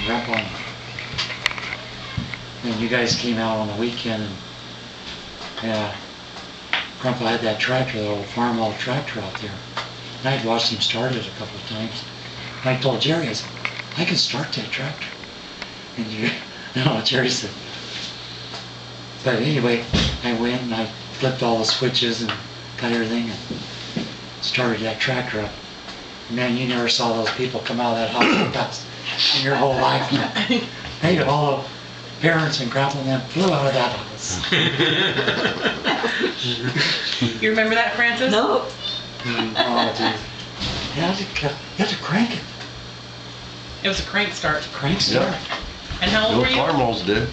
Grandpa. And you guys came out on the weekend, and Grandpa had that tractor, the old farm tractor out there. And I'd watched him start it a couple of times. And I told Jerry, I said, I can start that tractor. And Jerry said, but anyway, I went and I flipped all the switches and got everything and started that tractor up. Man, you never saw those people come out of that hospital fast in your whole life. Hey, all the parents and grandpa and them flew out of that house. You remember that, Francis? No. Oh, geez. You had to crank it. It was a crank start. Crank start. Yeah. And how old No were you? farmers did.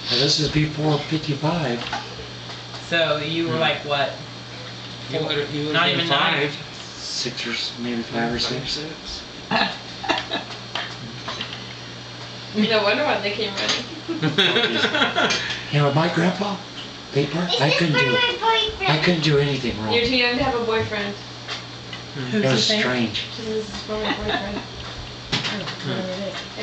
Well, this is before 55. So you were like what? He would've Not been even 5. 6 or maybe 5 or 6. No wonder why they came running. You know, with my grandpa, paper, I couldn't do anything wrong. You're too young to have a boyfriend. It was strange. This is for my boyfriend.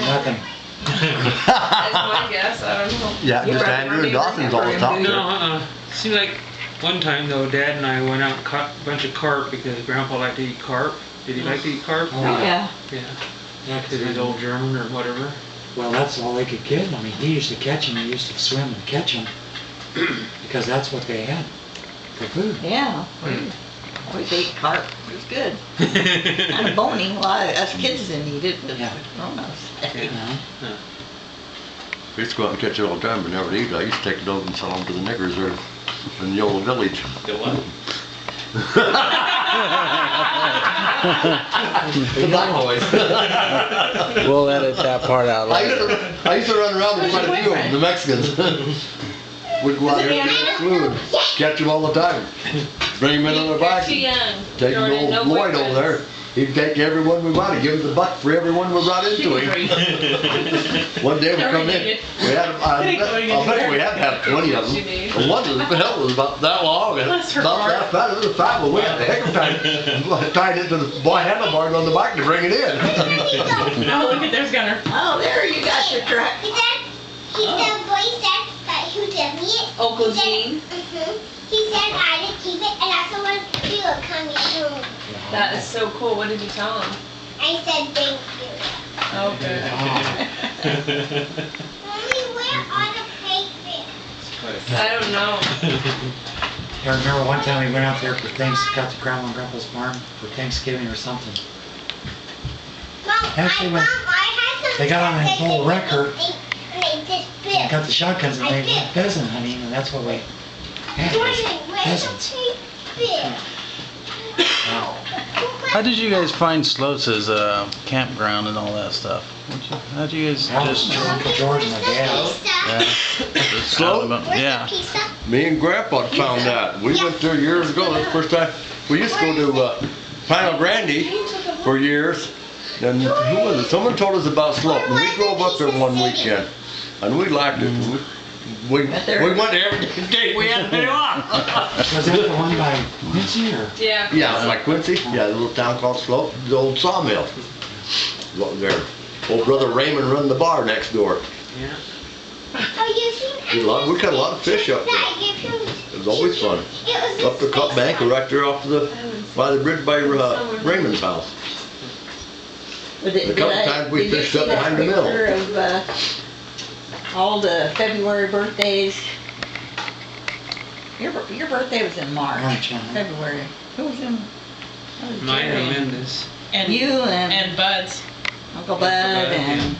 Nothing. That's my guess. I don't know. Yeah, just Andrew and Dawson's all the top No, there. seemed like one time though, Dad and I went out and caught a bunch of carp because Grandpa liked to eat carp. Did he like to eat carp? Oh, Yeah. Yeah. Yeah, Because he's old German or whatever. well, that's all they could get. I mean, he used to catch them. He used to swim and catch them because that's what they had for food. Yeah. We always ate carp. It was good. Kind of bony. Well, us kids didn't eat it, but Yeah. grown-ups. You know? We used to go out and catch it all the time, but never eat it. I used to take it over and sell them to the niggers there in the old village. The what? The black boys. We'll edit that part out I later. used to run around with quite a few of them, the Mexicans. We'd go out here and get food, catch them all the time. Bring them in on the back. You're too young. Take Jordan, old no Lloyd boyfriends. over there. He'd take everyone we wanted, give him the buck for everyone we brought into him. One day we come in, we had, I'll bet we had to have 20 of them. And one of the hell was about that long, and Bless her about heart. that fat, it was a fat one. We had the heck of a time tied it to the boy handlebars on the bike to bring it in. Oh, look at there's Gunner. Oh, there you got your truck. He said who gave me it. Uncle He said- Gene. He said I to keep it, and also when you were coming home. That is so cool. What did you tell him? I said thank you. Okay. Mommy, where are the papers? I don't know. I remember one time we went out there for got to Grandma and Grandpa's farm for Thanksgiving or something. Mom, Actually, when I had some they got on a full record, and they just we spit. got the shotguns and they went pheasant hunting, and that's what we had, was Jordan, where's pheasants. the paper? Wow. How did you guys find Sloats as a campground and all that stuff? How'd you guys That was just... Uncle George and my dad. Yeah. Just Sloat? out about- yeah. Me and Grandpa found that. We went there years ago. That's the first time. We used to go to Pino Grande for years. And who was it? Someone told us about Sloat. And we drove up there one weekend. And we liked it. We went there every day we had to do off. Was that the one by Quincy or? Yeah. Yeah, like Quincy. Yeah, the little town called Sloat. The old sawmill. Wasn't there? Old brother Raymond run the bar next door. Yeah. We caught a lot of fish up there. It was always fun. Up the cut bank or right there off by the bridge by Raymond's house. But The couple times we did you fished see up that behind the mill. picture of all the February birthdays? Your birthday was in March. March, uh-huh. February. Who was in? That was Mine Jerry. and Mendes. And You and Bud's. Uncle Bud and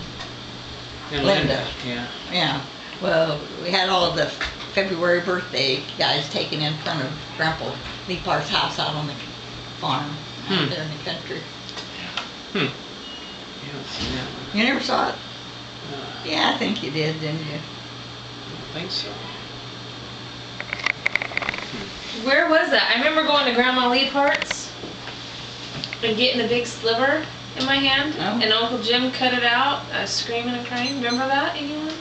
And Linda. Yeah. yeah. Well, we had all of the February birthday guys taken in front of Grandpa Leepar's house out on the farm out there in the country. You haven't seen that one. You never saw it? I Yeah, I think you did, didn't you? don't think so. Where was that? I remember going to Grandma Leaphart's and getting a big sliver in my hand, Oh. and Uncle Jim cut it out. I was screaming and crying. Remember that, anyone?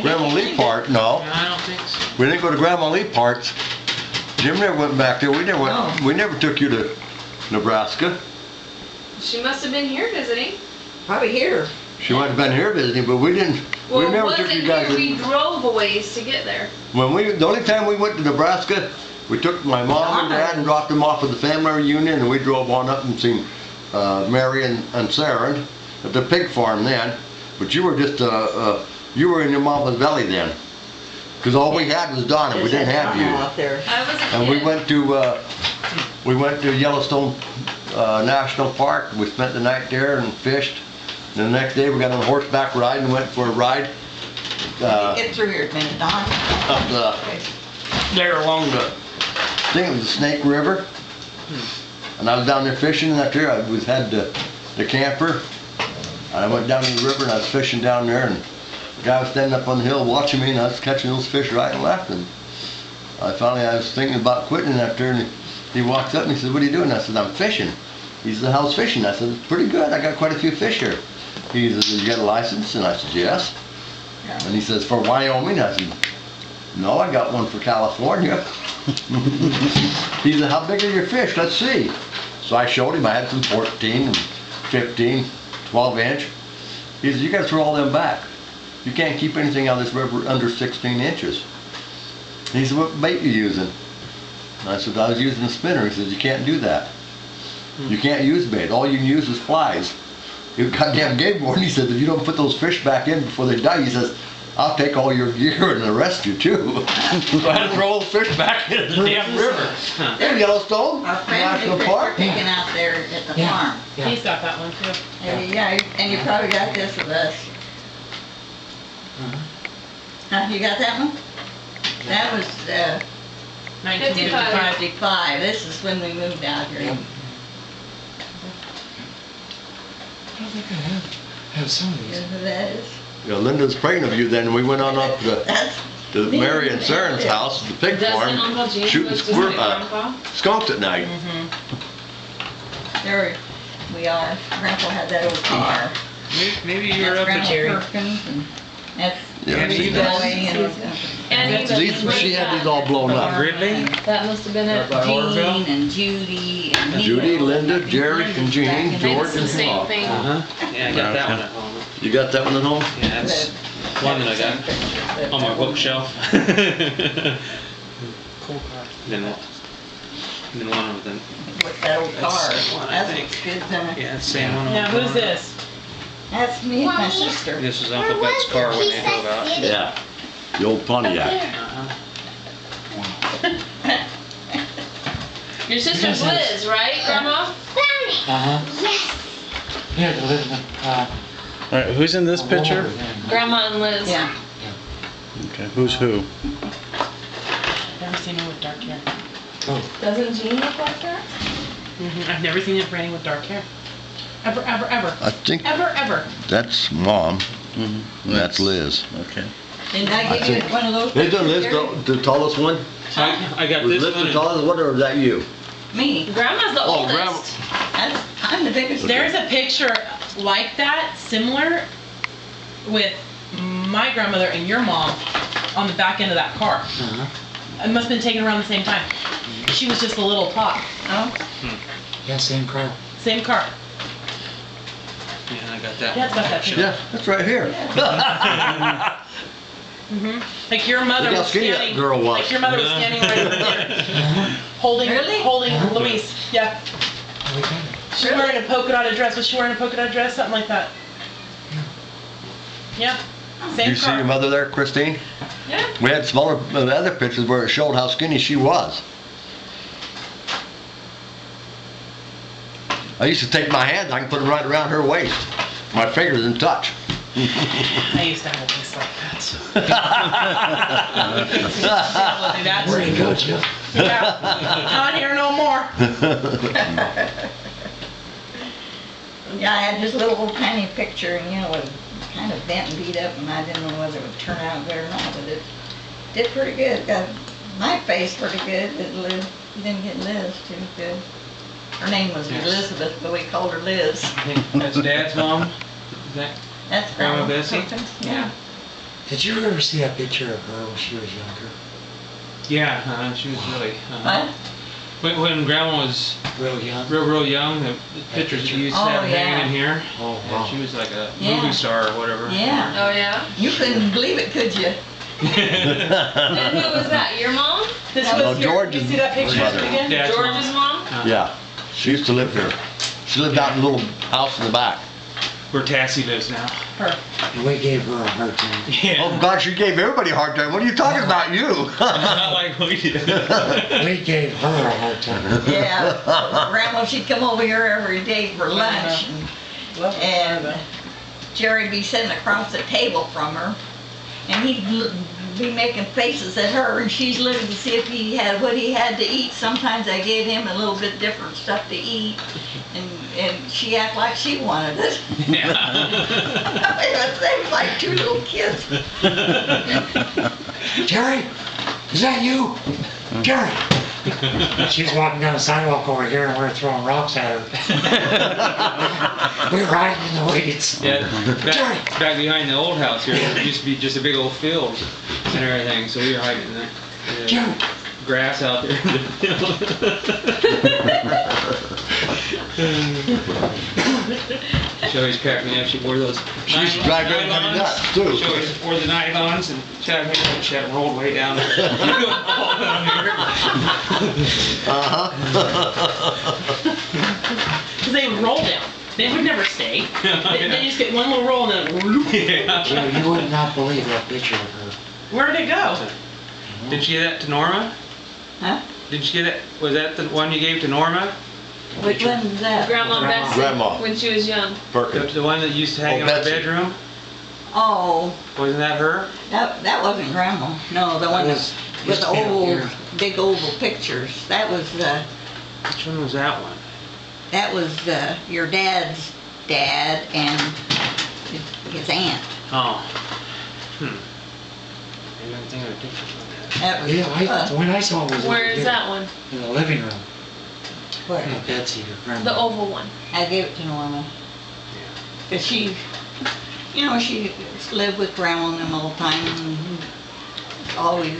Grandma Lee Part, no. Yeah, I don't think so. We didn't go to Grandma Lee Parts. Jim never went back there. We never went. No. We never took you to Nebraska. She must have been here visiting. Probably here. She might have been here visiting, but we didn't. Well, we it never wasn't took you guys. here. We drove a ways to get there. The only time we went to Nebraska, we took my mom and dad and dropped them off at the family reunion, and we drove on up and seen Mary and Sarah at the pig farm then. But you were just you were in your mama's belly then, because all we had was Donna. We didn't have you. Out there. I was a kid. And we went to Yellowstone National Park. We spent the night there and fished. And the next day we got on a horseback ride and went for a ride. Get through here a minute, Don. Up there along the, I think it was the Snake River. And I was down there fishing, and after I had the camper. And I went down to the river and I was fishing down there, and the guy was standing up on the hill watching me, and I was catching those fish right and left. And I was thinking about quitting after, and he walks up and he said, "What are you doing?" I said, "I'm fishing." He said, "How's fishing?" I said, "It's pretty good. I got quite a few fish here." He said, "You got a license?" And I said, "Yes." And he says, "For Wyoming?" I said, "No, I got one for California." He said, "How big are your fish? Let's see." So I showed him. I had some 14 and 15, 12 inch. He said, "You got to throw all them back. You can't keep anything out of this river under 16 inches. He said, "What bait you using?" And I said, "I was using a spinner." He said, "You can't do that. You can't use bait. All you can use is flies." He goddamn gave one. He said, "If you don't put those fish back in before they die," he says, "I'll take all your gear and arrest you too." So I had to throw all the fish back into the damn river. In Yellowstone Our family National fish Park. are taken out there at the Yeah. farm. Yeah. He's got that one too. Yeah, and you probably got this with us. You got that one? That was 1955. 55. This is when we moved out here. Yeah. I don't think I have some of these. Yes, that is. You know, Linda was praying of you then, and we went on up That's to Mary and Sharon's house, the pig Doesn't Uncle farm, James shooting was just my squirrel, grandpa? skunks at night. there we are. Grandpa had that old car. Maybe you were That's up Grandma to Jerry. Perkins, and that's Yeah, Andy, see you Boy that? and She had these all blown up. Ridley? That must have been it. Jean and Judy and Neil. Judy, Linda, Jerry, Linda's and Jean, back in George, It's the and same Paul. thing. Yeah, I got that one at home. You got that one at home? Yeah, that's one that I got on my bookshelf. Then one of them. With that old car. That's the one, I That's think. what's good, then. Yeah, it's the same one. on Now, the who's corner. this? That's me and my Mommy. sister. This is Uncle Bet's car when they drove out. Yeah. The old Pontiac. Uh-huh. Your sister's Liz, right, Grandma? Found it. Uh-huh. Yes. Yeah, they live in the, All right, who's in this all picture? over there. Grandma and Liz. Yeah. Okay, who's who? Never seen him with dark hair. Doesn't Jean look like that? I've never seen it Franny with dark hair. Ever, ever, ever. I think Ever, ever. that's Mom. Mm-hmm. And that's Liz. Okay. Didn't I I give you think- one of those? Isn't Liz pictures, the tallest one? I got Was this Liz one. the and- tallest one, or is that you? Terry? Me. Grandma's the Oh, oldest. I'm the biggest. There's a picture like that, similar, with my grandmother and your mom on the back end of that car. Uh-huh. It must have been taken around the same time. She was just a little tot. Oh, Yeah, same car. Same car. Yeah, I got that. Dad's got that picture. Yeah, that's right here. Like your mother Look how was skinny that standing. girl was. Like your mother was standing right over there, holding, Really? holding Louise. Yeah. Oh, we got it. She's wearing a polka dotted dress. Was she wearing a polka dotted dress? Something like that. Yeah. Do Same you see car. your mother there, Christine? Yeah. We had smaller other pictures where it showed how skinny she was. I used to take my hands, I can put them right around her waist. My fingers in touch. I used to have a piece like that. Where'd he go, Jeff? Yeah. Not here no more. yeah, I had this little old tiny picture, and it was kind of bent and beat up, and I didn't know whether it would turn out good or not, but it did pretty good. Got my face pretty good, but Liz, you didn't get Liz too good. Her name was Yes. Elizabeth, but we called her Liz. I think that's Dad's mom. Is that? That's Grandma Grandma Bessie? Perkins, yeah. Did you ever see a picture of her when she was younger? Yeah, she was really. What? When Grandma was Real young. real young, the pictures you used to Oh, have hanging yeah. in here. Oh, Yeah, wow. she was like a Yeah. movie star or whatever. Yeah. Oh yeah? You couldn't believe it, could you? And who was that? Your mom? This No, was your, George's you see that picture mother. again? Dad's George's mom? Yeah, she used to live here. She lived out in a little house in the back. Where Tassie lives now. Her. We gave her a hard time. Yeah. Oh gosh, you gave everybody a hard time. What are you talking about, you? Not like we did. We gave her a hard time. Yeah. Grandma, she'd come over here every day for lunch, and Jerry'd be sitting across the table from her, and he'd be making faces at her, and she's looking to see if he had what he had to eat. Sometimes I gave him a little bit different stuff to eat, and she acted like she wanted it. They was like two little kids. Jerry, is that you? Jerry. She's walking down the sidewalk over here and we're throwing rocks at her. We're riding in the weeds. Yeah, back behind the old house here, there used to be just a big old field and everything, so we were hiding in the Jerry. grass out there. She always cracked me up. She wore those She used to drive everybody nuts, too. She always wore the nylons and she had it rolled way down there. Because they would roll down. They would never stay. They just get one little roll and then whoop. Yeah. Jerry, you would not believe that picture of her. Where did it go? Did she give that to Norma? Huh? Did she get it? Was that the one you gave to Norma? Which one was that? Grandma Betsy. Grandma. When she was young. Perkins. The one that used to hang Oh, out in the Betsy. bedroom? Oh, Wasn't that her? that wasn't Grandma. No, the one That with was the just down oval, here. big oval pictures. That was Which one was that one? your dad's dad and his aunt. Oh. Maybe I'm thinking of a different one. That was Yeah, when I saw it was over Where is here that one? in the living room. where Betsy, your grandma. The oval one. I gave it to Norma. Cause she she lived with Grandma and them all the time, and always,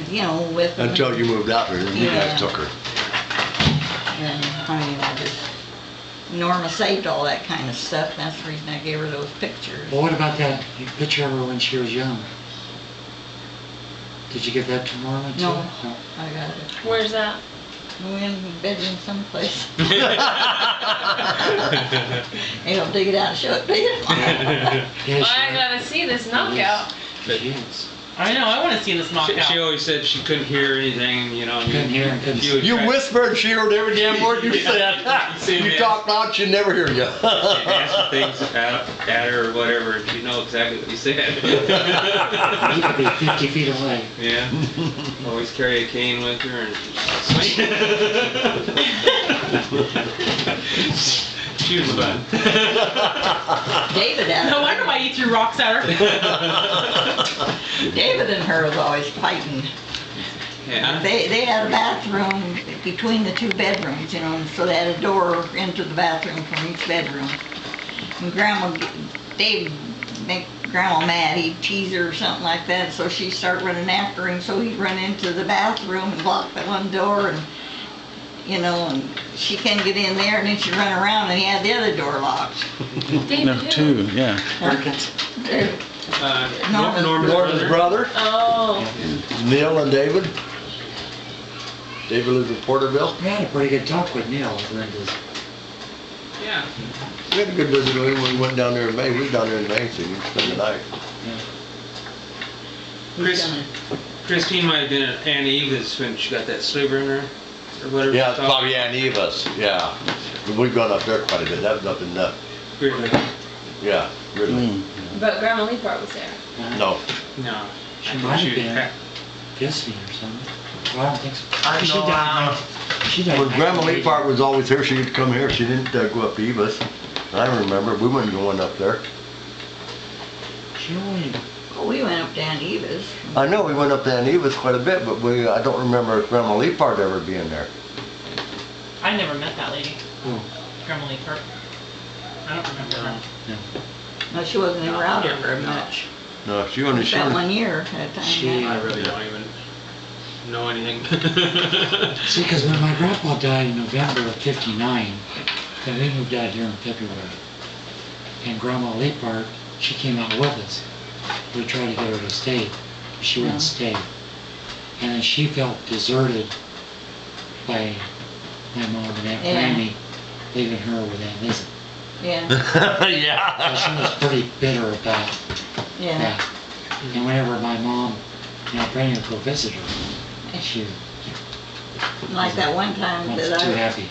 with them. Until you moved out there, and you Yeah. guys took her. And Norma saved all that kind of stuff. That's the reason I gave her those pictures. Well, what about that picture of her when she was young? Did you give that to Norma too? No. I got it. Where's that? We're in the bedroom someplace. They don't dig it out and show it to you. Yeah, I gotta see this knockout. She is. I know, I want to see this knockout. She always said she couldn't hear anything, and Couldn't hear and couldn't would You try- whispered, she heard every damn word you said. See, You yeah. talked loud, she'd never hear you. ask her things at her or whatever, and she'd know exactly what you said. You could be 50 feet away. Yeah. Always carry a cane with her and she was fun. David No wonder why you threw rocks at her. David and her was always fighting. Yeah. They had a bathroom between the two bedrooms, and so they had a door into the bathroom from each bedroom. And Dave make Grandma mad, he'd tease her or something like that, so she'd start running after him, so he'd run into the bathroom and lock the one door, and and she couldn't get in there, and then she'd run around and he had the other door locked. David No, who? two, yeah. Perkins. Norma's Norma's brother, Oh. Neil and David. David lives in Porterville. We had a pretty good talk with Neil with Linda's. Yeah. We had a good visit with him when we went down there in May. We were down there in May, so we spent the night. Christine might have been at Aunt Eva's when she got that sliver in her, or whatever. Yeah, it's it's probably Aunt Eva's, yeah. We've gone up there quite a bit. That was up in the, Really? yeah, really. But Grandma Leapart was there. No. No. She I think might she have was been visiting or something. Well, I don't think so. She know, died. She died When back Grandma in the Leapart was always here, she'd come here. She didn't go up to Eva's. I don't remember. We weren't going up there. She only, We went up to Aunt Eva's. I know we went up to Aunt Eva's quite a bit, but I don't remember Grandma Leapart ever being there. I never met that lady, oh, Grandma Leapart. I don't remember her. No, she wasn't ever out here very much. No, she only About 1 year at a time. She- yeah. I really don't even. know anything. See, because when my grandpa died in November of '59, then we moved out here in February. And Grandma Leapart, she came out with us. We tried to get her to stay, but she wouldn't stay. And then she felt deserted by my mom and Aunt Granny, leaving her with Aunt Lizzie. Yeah, Yeah. So she was pretty bitter about yeah. that. And whenever my mom and Aunt Granny would go visit her, she Like that one time wasn't that too happy.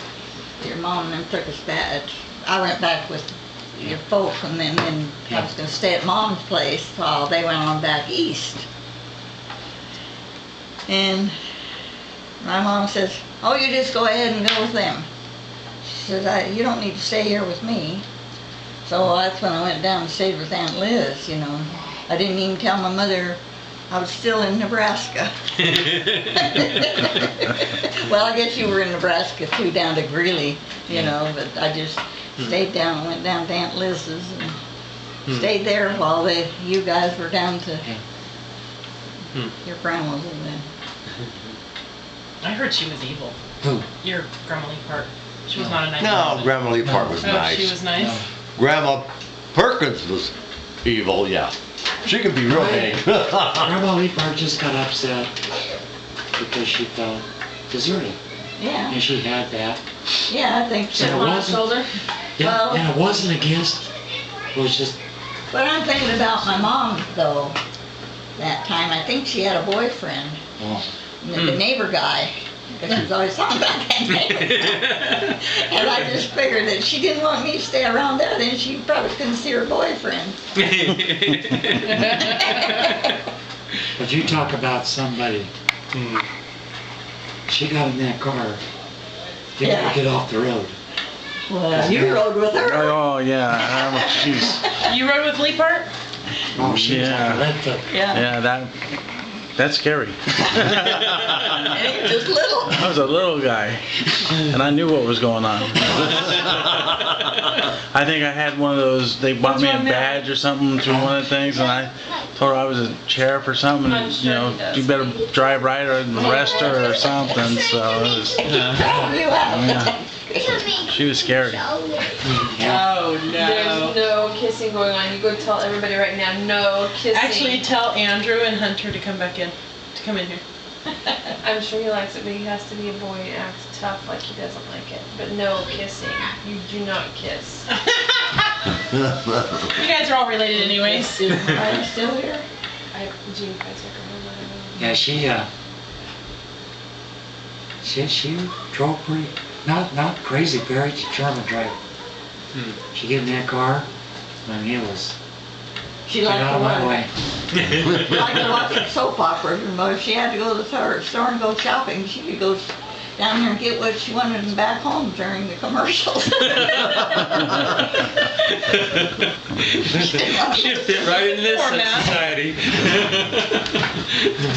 your mom and them took us back. I went back with your folks, and then I was gonna stay at Mom's place while they went on back east. And my mom says, "Oh, you just go ahead and go with them." She says, "You don't need to stay here with me." So that's when I went down and stayed with Aunt Liz, you know. I didn't even tell my mother I was still in Nebraska. Well, I guess you were in Nebraska too, down to Greeley, you know, but I just stayed down, went down to Aunt Liz's and stayed there while you guys were down to your grandma's and then. I heard she was evil. Who? Your Grandma Leapart. She was not a nice No, woman. Grandma Leapart was Oh, nice. she was nice? No. Grandma Perkins was evil, yeah. She could be real Right. mean. Grandma Leapart just got upset because she felt deserted. Yeah, And she had that. yeah, I think And so. it On her wasn't, shoulder. yeah, Well- and it wasn't against, it was just, But I'm thinking about my mom though, that time. I think she had a boyfriend, oh, the neighbor guy, because she was always talking about that neighbor. And I just figured that she didn't want me to stay around there, then she probably couldn't see her boyfriend. but you talk about somebody, she got in that car, didn't Yeah. get off the road. Well, you rode with her. Oh, yeah, jeez. You rode with Leapart? Oh, she was like Yeah. a lead foot. Yeah, Yeah, that's scary. and he was just little. I was a little guy, and I knew what was going on. I think I had one of those, they bought What's me a wrong there? badge or something through one of the things, and I told her I was a sheriff or something, I'm and, sure you know, he does. you better drive right or arrest her or something, so it was, Throwing you out. yeah, she was scary. Yeah. Oh, There's no kissing going on. You go tell everybody right now, no kissing. Actually, tell Andrew and Hunter to come back in, to come in here. I'm sure he likes it, but he has to be a boy and act tough like he doesn't like it. But no kissing. You do not kiss. You guys are all related anyways. Are you still here? Gene, if I took her home, Yeah, she drove pretty, not crazy, very determined driver. She get in that car, I mean, it was, She get liked out to of my watch, way. liked to watch some soap operas, but if she had to go to the store and go shopping, she could go down there and get what she wanted and back home during the commercials. She'd fit right in this Poor Matt. society.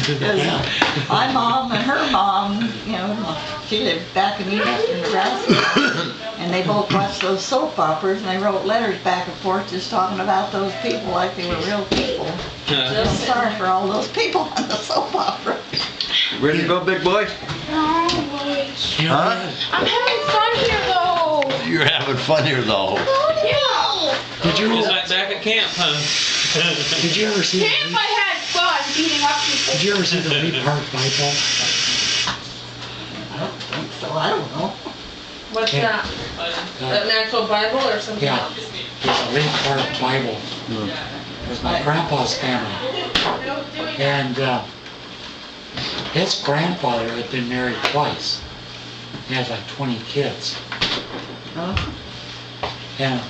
Because my mom and her mom, you know, she lived back in eastern Nebraska, and they both watched those soap operas, and they wrote letters back and forth just talking about those people like they were real people. I'm sorry for all those people on the soap opera. Ready to go, big boy? You know, Huh? I'm having fun here though. You're having fun here, though. Did you, Just like back at camp, huh? did you ever see, If I had fun beating up people. did you ever see the Leapart Bible? I don't think so, I don't know. What's Yeah. that? An actual Bible or something Yeah. else? There's a Leapart Bible. It was my grandpa's family. And his grandfather had been married twice. He had like 20 kids. Huh? And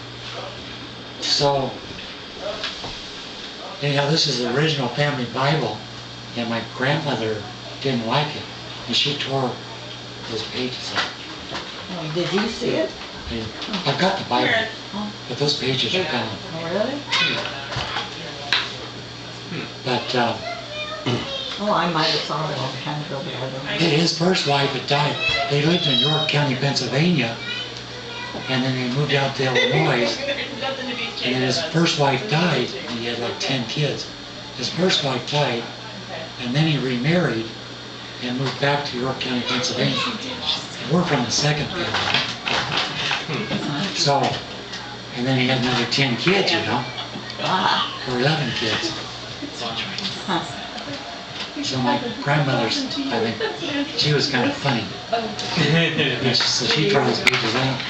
so, anyhow, this is the original family Bible, and my grandmother didn't like it, and she tore those pages out. Oh, did you see it? And I've got the Bible, but those pages are gone. Oh, really? But Oh, I might have saw it a long time ago, but I don't know. his first wife had died. They lived in York County, Pennsylvania, and then they moved out to Illinois. And then his first wife died, and he had like 10 kids. His first wife died, and then he remarried, and moved back to York County, Pennsylvania. And we're from the second family. So, and then he had another 10 kids, you know, or 11 kids. So my grandmother's, I think, she was kind of funny. So she throws pages out.